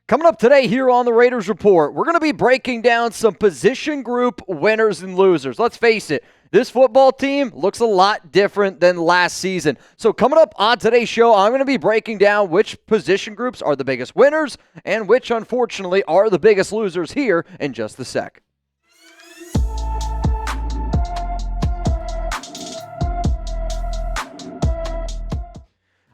Coming up today here on the Raiders Report, we're going to be breaking down some position group winners and losers. Let's face it, this football team looks a lot different than last season. So coming up on today's show, I'm going to be breaking down which position groups are the biggest winners and which, unfortunately, are the biggest losers here in just a sec.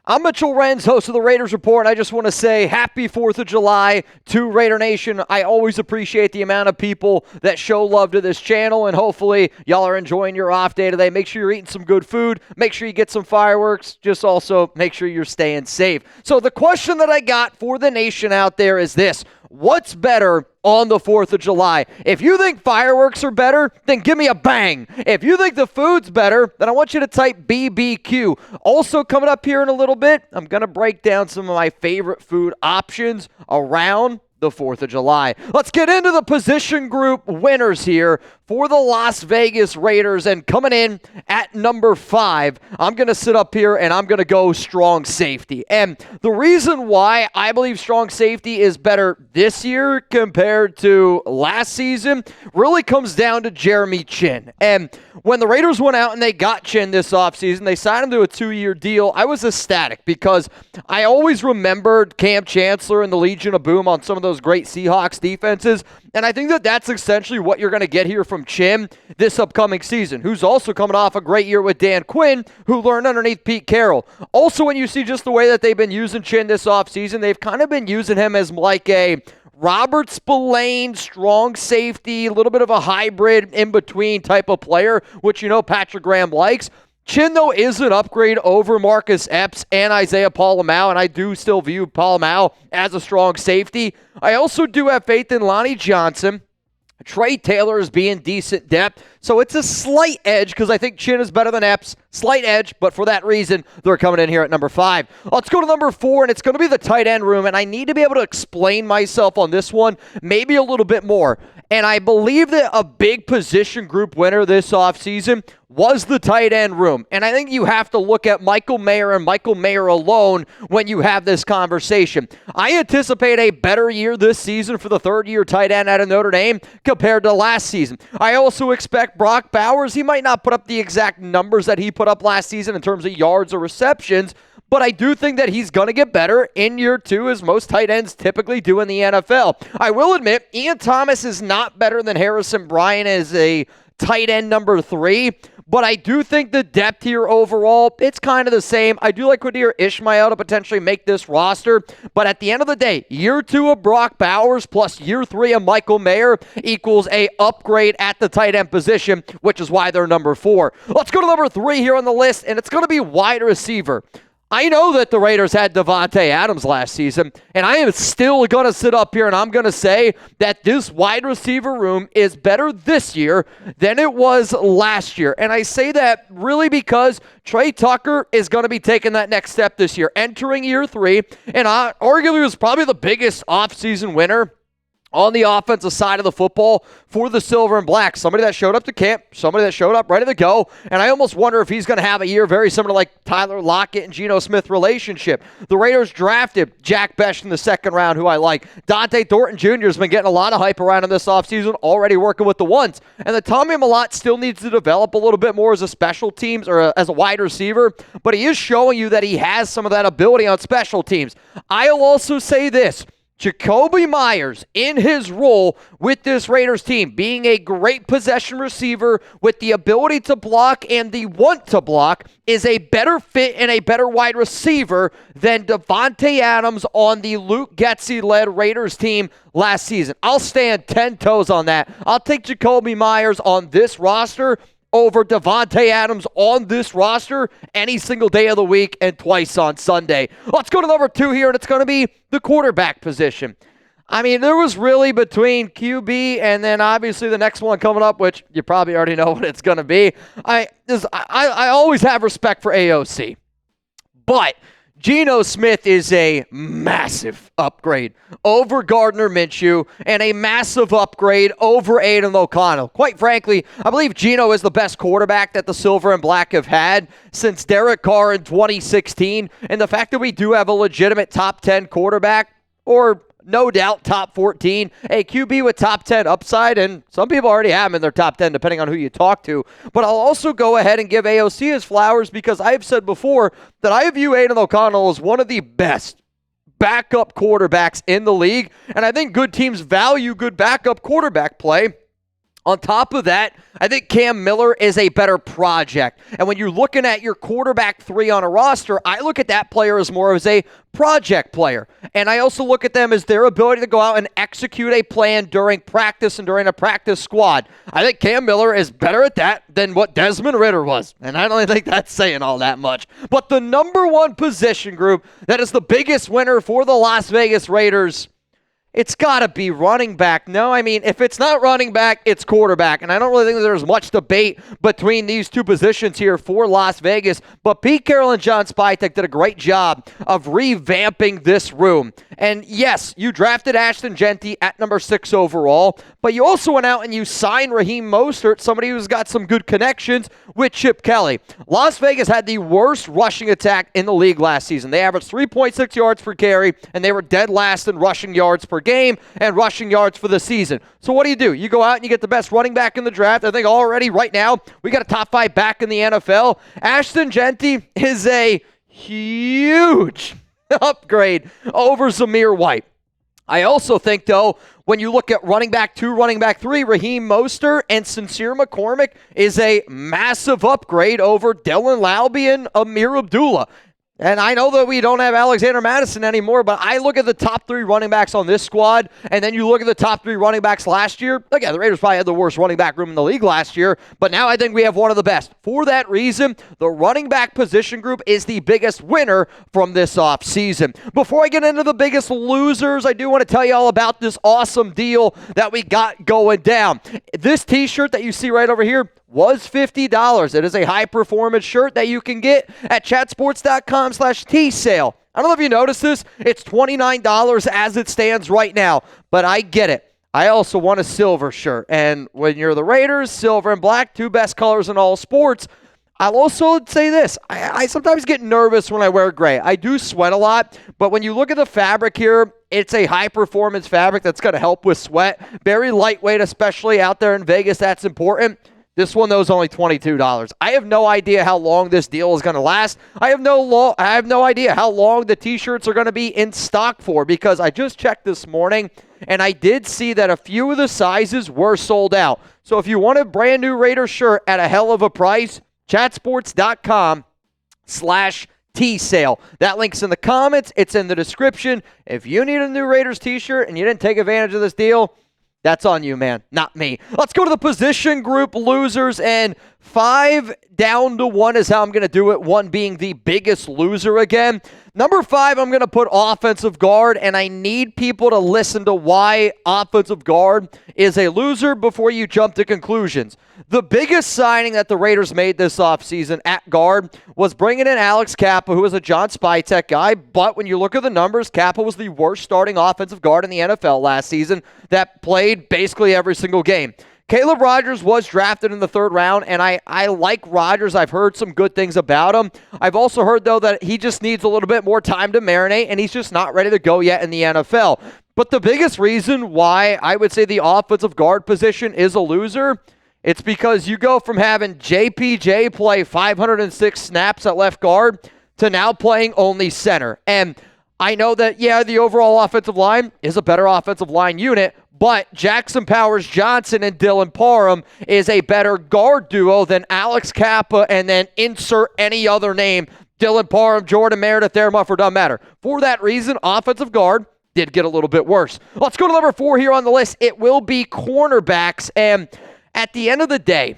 I'm Mitchell Renz, host of the Raiders Report, and I just want to say happy 4th of July to Raider Nation. I always appreciate the amount of people that show love to this channel, and hopefully y'all are enjoying your off day today. Make sure you're eating some good food. Make sure you get some fireworks. Just also make sure you're staying safe. So the question that I got for the nation out there is this: what's better on the 4th of July? If you think fireworks are better, then give me a bang. If you think the food's better, then I want you to type BBQ. Also coming up here in a little bit, I'm going to break down some of my favorite food options around the 4th of July. Let's get into the position group winners here for the Las Vegas Raiders. And coming in at number 5, I'm going to sit up here and I'm going to go strong safety. And the reason why I believe strong safety is better this year compared to last season really comes down to Jeremy Chinn. And when the Raiders went out and they got Chinn this offseason, they signed him to a 2-year deal. I was ecstatic because I always remembered Cam Chancellor and the Legion of Boom on some of those great Seahawks defenses. And I think that that's essentially what you're going to get here from Chinn this upcoming season, who's also coming off a great year with Dan Quinn, who learned underneath Pete Carroll. Also, when you see just the way that they've been using Chinn this offseason, they've kind of been using him as like a Robert Spillane, strong safety, a little bit of a hybrid in-between type of player, which you know Patrick Graham likes. Chinn, though, is an upgrade over Marcus Epps and Isaiah Pola-Mao, and I do still view Pola-Mao as a strong safety. I also do have faith in Lonnie Johnson. Trey Taylor is being decent depth, so it's a slight edge because I think Chinn is better than Epps. Slight edge, but for that reason, they're coming in here at number 5. Let's go to number 4, and it's going to be the tight end room, and I need to be able to explain myself on this one maybe a little bit more. And I believe that a big position group winner this offseason was the tight end room. And I think you have to look at Michael Mayer and Michael Mayer alone when you have this conversation. I anticipate a better year this season for the third-year tight end out of Notre Dame compared to last season. I also expect Brock Bowers, he might not put up the exact numbers that he put up last season in terms of yards or receptions, but I do think that he's going to get better in year 2, as most tight ends typically do in the NFL. I will admit, Ian Thomas is not better than Harrison Bryant as a tight end number 3, but I do think the depth here overall, it's kind of the same. I do like Qadir Ishmael to potentially make this roster, but at the end of the day, year 2 of Brock Bowers plus year 3 of Michael Mayer equals a upgrade at the tight end position, which is why they're number 4. Let's go to number 3 here on the list, and it's going to be wide receiver. I know that the Raiders had Davante Adams last season, and I am still going to sit up here and I'm going to say that this wide receiver room is better this year than it was last year. And I say that really because Trey Tucker is going to be taking that next step this year, entering year 3, and arguably was probably the biggest offseason winner on the offensive side of the football for the Silver and Black. Somebody that showed up to camp, somebody that showed up ready to go, and I almost wonder if he's going to have a year very similar to like Tyler Lockett and Geno Smith relationship. The Raiders drafted Jack Bech in the 2nd round, who I like. Thornton Jr. has been getting a lot of hype around him this offseason, already working with the ones. And the Tommy Mellott still needs to develop a little bit more as a special teams or as a wide receiver, but he is showing you that he has some of that ability on special teams. I'll also say this: Jakobi Meyers, in his role with this Raiders team, being a great possession receiver with the ability to block and the want to block, is a better fit and a better wide receiver than Davante Adams on the Luke Getsy-led Raiders team last season. I'll stand 10 toes on that. I'll take Jakobi Meyers on this roster over Davante Adams on this roster any single day of the week and twice on Sunday. Let's go to number 2 here, and it's going to be the quarterback position. I mean, there was really between QB and then obviously the next one coming up, which you probably already know what it's going to be. I always have respect for AOC, but Geno Smith is a massive upgrade over Gardner Minshew and a massive upgrade over Aiden O'Connell. Quite frankly, I believe Geno is the best quarterback that the Silver and Black have had since Derek Carr in 2016. And the fact that we do have a legitimate top 10 quarterback, or no doubt top 14, a QB with top 10 upside, and some people already have him in their top 10 depending on who you talk to. But I'll also go ahead and give AOC his flowers because I've said before that I view Aiden O'Connell as one of the best backup quarterbacks in the league, and I think good teams value good backup quarterback play. On top of that, I think Cam Miller is a better project. And when you're looking at your quarterback 3 on a roster, I look at that player as more as a project player. And I also look at them as their ability to go out and execute a plan during practice and during a practice squad. I think Cam Miller is better at that than what Desmond Ridder was. And I don't think that's saying all that much. But the number one position group that is the biggest winner for the Las Vegas Raiders, it's got to be running back. No, I mean, if it's not running back, it's quarterback. And I don't really think that there's much debate between these two positions here for Las Vegas. But Pete Carroll and John Soytek did a great job of revamping this room. And yes, you drafted Ashton Jeanty at number 6 overall, but you also went out and you signed Raheem Mostert, somebody who's got some good connections with Chip Kelly. Las Vegas had the worst rushing attack in the league last season. They averaged 3.6 yards per carry, and they were dead last in rushing yards per game and rushing yards for the season. So what do? You go out and you get the best running back in the draft. I think already right now we got a top 5 back in the NFL. Ashton Jeanty is a huge upgrade over Zamir White. I also think, though, when you look at running back 2, running back 3, Raheem Mostert and Sincere McCormick is a massive upgrade over Dylan Laube and Amir Abdullah. And I know that we don't have Alexander Madison anymore, but I look at the top 3 running backs on this squad, and then you look at the top 3 running backs last year. Again, the Raiders probably had the worst running back room in the league last year, but now I think we have one of the best. For that reason, the running back position group is the biggest winner from this offseason. Before I get into the biggest losers, I do want to tell you all about this awesome deal that we got going down. This t-shirt that you see right over here was $50. It is a high-performance shirt that you can get at chatsports.com/T-sale. I don't know if you noticed this. It's $29 as it stands right now, but I get it. I also want a silver shirt, and when you're the Raiders, silver and black, 2 best colors in all sports. I'll also say this. I sometimes get nervous when I wear gray. I do sweat a lot, but when you look at the fabric here, it's a high-performance fabric that's going to help with sweat. Very lightweight, especially out there in Vegas. That's important. This one, though, is only $22. I have no idea how long this deal is going to last. I have no idea how long the t-shirts are going to be in stock for, because I just checked this morning, and I did see that a few of the sizes were sold out. So if you want a brand new Raider shirt at a hell of a price, chatsports.com/T-sale. That link's in the comments. It's in the description. If you need a new Raiders t-shirt and you didn't take advantage of this deal, that's on you, man, not me. Let's go to the position group losers, and 5 down to 1 is how I'm going to do it, 1 being the biggest loser again. Number 5, I'm going to put offensive guard, and I need people to listen to why offensive guard is a loser before you jump to conclusions. The biggest signing that the Raiders made this offseason at guard was bringing in Alex Kappa, who was a John Soytek guy, but when you look at the numbers, Kappa was the worst starting offensive guard in the NFL last season that played basically every single game. Caleb Rogers was drafted in the 3rd round, and I like Rogers. I've heard some good things about him. I've also heard, though, that he just needs a little bit more time to marinate, and he's just not ready to go yet in the NFL. But the biggest reason why I would say the offensive guard position is a loser, it's because you go from having JPJ play 506 snaps at left guard to now playing only center. And I know that, yeah, the overall offensive line is a better offensive line unit, but Jackson Powers-Johnson and Dylan Parham is a better guard duo than Alex Kappa and then insert any other name. Dylan Parham, Jordan Meredith, Aaron Mufford, doesn't matter. For that reason, offensive guard did get a little bit worse. Let's go to number 4 here on the list. It will be cornerbacks. And at the end of the day,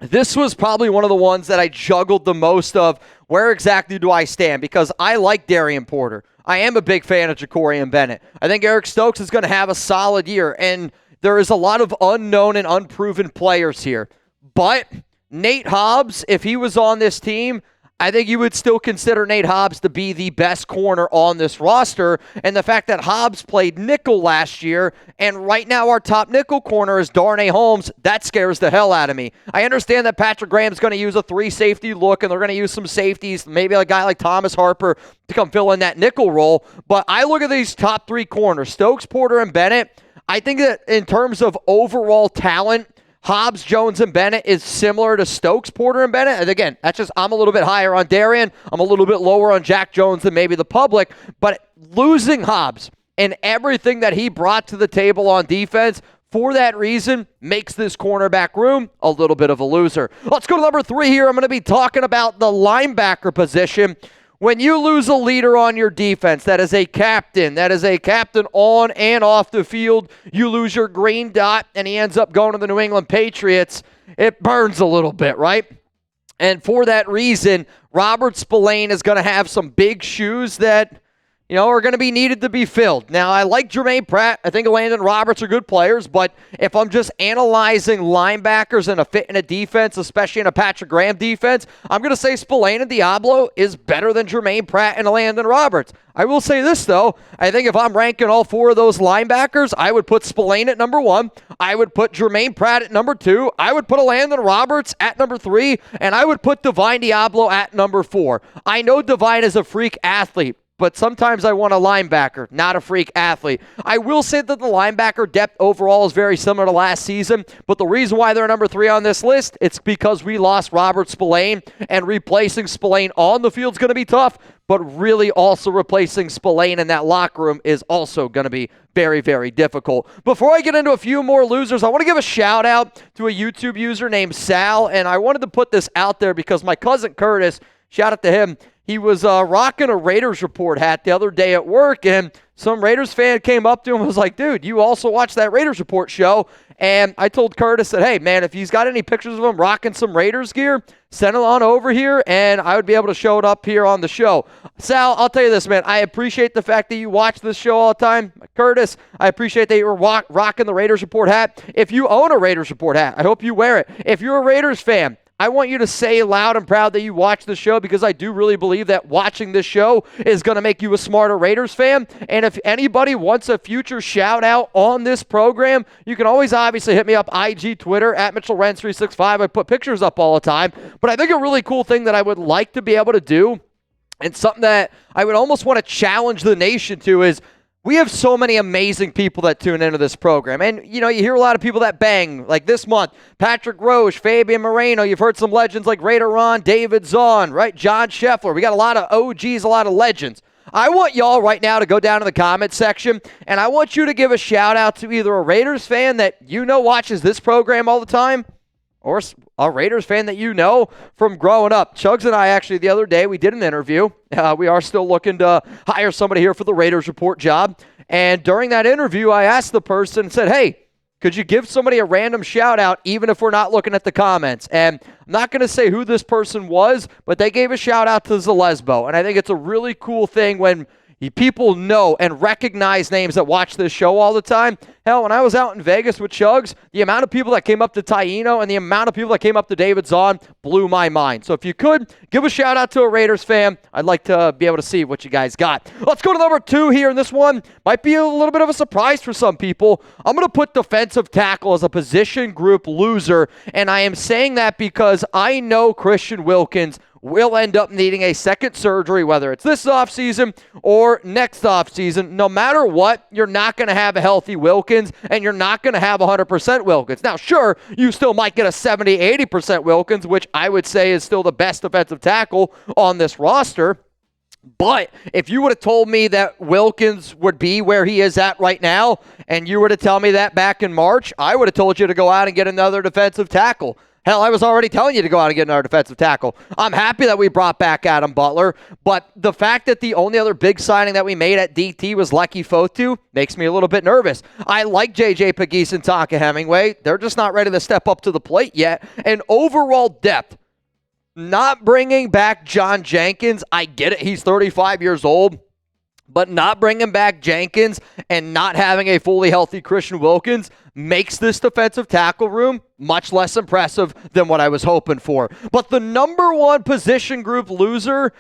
this was probably one of the ones that I juggled the most of. Where exactly do I stand? Because I like Darien Porter. I am a big fan of Ja'Cory Bennett. I think Erik Stokes is going to have a solid year, and there is a lot of unknown and unproven players here. But Nate Hobbs, if he was on this team, I think you would still consider Nate Hobbs to be the best corner on this roster. And the fact that Hobbs played nickel last year, and right now our top nickel corner is Darnay Holmes, that scares the hell out of me. I understand that Patrick Graham's going to use a 3-safety look, and they're going to use some safeties, maybe a guy like Thomas Harper to come fill in that nickel role. But I look at these top 3 corners, Stokes, Porter, and Bennett. I think that in terms of overall talent, Hobbs, Jones, and Bennett is similar to Stokes, Porter, and Bennett. And again, that's just I'm a little bit higher on Darien. I'm a little bit lower on Jack Jones than maybe the public. But losing Hobbs and everything that he brought to the table on defense, for that reason, makes this cornerback room a little bit of a loser. Let's go to number 3 here. I'm going to be talking about the linebacker position. When you lose a leader on your defense, that is a captain on and off the field, you lose your green dot, and he ends up going to the New England Patriots, it burns a little bit, right? And for that reason, Robert Spillane is going to have some big shoes that, are going to be needed to be filled. Now, I like Jermaine Pratt. I think Landon Roberts are good players, but if I'm just analyzing linebackers and a fit in a defense, especially in a Patrick Graham defense, I'm going to say Spillane and Diablo is better than Jermaine Pratt and Landon Roberts. I will say this, though. I think if I'm ranking all 4 of those linebackers, I would put Spillane at number 1. I would put Jermaine Pratt at number 2. I would put Landon Roberts at number 3. And I would put Divine Diablo at number 4. I know Divine is a freak athlete, but sometimes I want a linebacker, not a freak athlete. I will say that the linebacker depth overall is very similar to last season, but the reason why they're number 3 on this list, it's because we lost Robert Spillane, and replacing Spillane on the field is going to be tough, but really also replacing Spillane in that locker room is also going to be very, very difficult. Before I get into a few more losers, I want to give a shout out to a YouTube user named Sal, and I wanted to put this out there because my cousin Curtis, shout out to him, he was rocking a Raiders Report hat the other day at work, and some Raiders fan came up to him and was like, dude, you also watch that Raiders Report show? And I told Curtis that, hey, man, if he's got any pictures of him rocking some Raiders gear, send it on over here, and I would be able to show it up here on the show. Sal, I'll tell you this, man. I appreciate the fact that you watch this show all the time. Curtis, I appreciate that you're rocking the Raiders Report hat. If you own a Raiders Report hat, I hope you wear it. If you're a Raiders fan, I want you to say loud and proud that you watch the show, because I do really believe that watching this show is going to make you a smarter Raiders fan. And if anybody wants a future shout out on this program, you can always obviously hit me up IG, Twitter, at Mitchell Renz 365. I put pictures up all the time. But I think a really cool thing that I would like to be able to do, and something that I would almost want to challenge the nation to, is we have so many amazing people that tune into this program. And, you hear a lot of people that bang. Like this month, Patrick Roche, Fabian Moreno. You've heard some legends like Raider Ron, David Zahn, right? John Scheffler. We got a lot of OGs, a lot of legends. I want y'all right now to go down to the comment section, and I want you to give a shout out to either a Raiders fan that watches this program all the time, or a Raiders fan that from growing up. Chugs and I actually the other day, we did an interview. We are still looking to hire somebody here for the Raiders Report job. And during that interview, I asked the person and said, hey, could you give somebody a random shout out even if we're not looking at the comments? And I'm not going to say who this person was, but they gave a shout out to Zalesbo. And I think it's a really cool thing when people know and recognize names that watch this show all the time. Hell, when I was out in Vegas with Chugs, the amount of people that came up to Taino and the amount of people that came up to David Zahn blew my mind. So if you could, give a shout out to a Raiders fan. I'd like to be able to see what you guys got. Let's go to number 2 here, and this one might be a little bit of a surprise for some people. I'm going to put defensive tackle as a position group loser, and I am saying that because I know Christian Wilkins will end up needing a second surgery, whether it's this offseason or next offseason. No matter what, you're not going to have a healthy Wilkins, and you're not going to have 100% Wilkins. Now, sure, you still might get a 70-80% Wilkins, which I would say is still the best defensive tackle on this roster. But if you would have told me that Wilkins would be where he is at right now, and you were to tell me that back in March, I would have told you to go out and get another defensive tackle. Hell, I was already telling you to go out and get another defensive tackle. I'm happy that we brought back Adam Butler, but the fact that the only other big signing that we made at DT was Leki Fotu makes me a little bit nervous. I like J.J. Pegues and Tonka Hemingway. They're just not ready to step up to the plate yet. And overall depth, not bringing back John Jenkins, I get it. He's 35 years old. But not bringing back Jenkins and not having a fully healthy Christian Wilkins makes this defensive tackle room much less impressive than what I was hoping for. But the number one position group loser,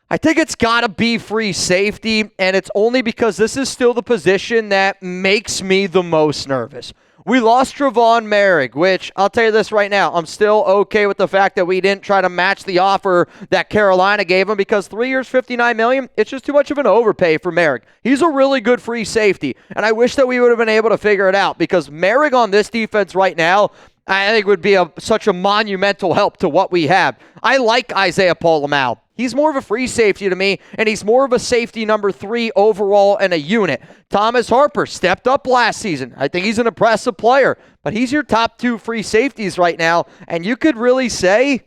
I think it's got to be free safety, and it's only because this is still the position that makes me the most nervous. We lost Tre'von Moehrig, which I'll tell you this right now, I'm still okay with the fact that we didn't try to match the offer that Carolina gave him because 3 years, $59 million, it's just too much of an overpay for Moehrig. He's a really good free safety, and I wish that we would have been able to figure it out because Moehrig on this defense right now, I think would be such a monumental help to what we have. I like Isaiah Pola-Mao. He's more of a free safety to me, and he's more of a safety number 3 overall in a unit. Thomas Harper stepped up last season. I think he's an impressive player, but he's your top 2 free safeties right now, and you could really say,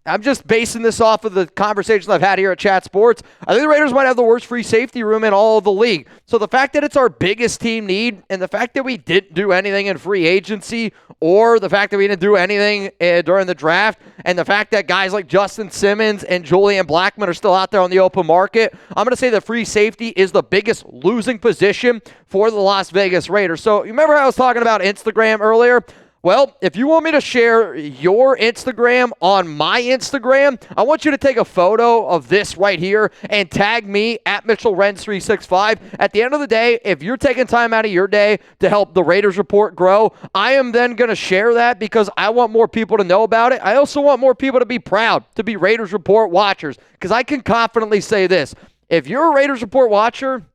I'm just basing this off of the conversations I've had here at Chat Sports. I think the Raiders might have the worst free safety room in all of the league. So the fact that it's our biggest team need and the fact that we didn't do anything in free agency or the fact that we didn't do anything during the draft and the fact that guys like Justin Simmons and Julian Blackmon are still out there on the open market, I'm going to say that free safety is the biggest losing position for the Las Vegas Raiders. So you remember how I was talking about Instagram earlier? Well, if you want me to share your Instagram on my Instagram, I want you to take a photo of this right here and tag me at Mitchell Renz 365. At the end of the day, if you're taking time out of your day to help the Raiders Report grow, I am then going to share that because I want more people to know about it. I also want more people to be proud to be Raiders Report watchers because I can confidently say this. If you're a Raiders Report watcher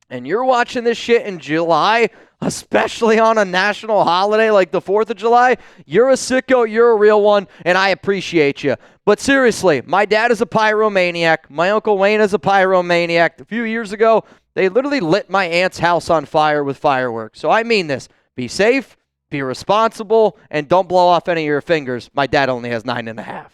and you're watching this shit in July, especially on a national holiday like the 4th of July, you're a sicko, you're a real one, and I appreciate you. But seriously, my dad is a pyromaniac. My Uncle Wayne is a pyromaniac. A few years ago, they literally lit my aunt's house on fire with fireworks. So I mean this. Be safe, be responsible, and don't blow off any of your fingers. My dad only has 9.5.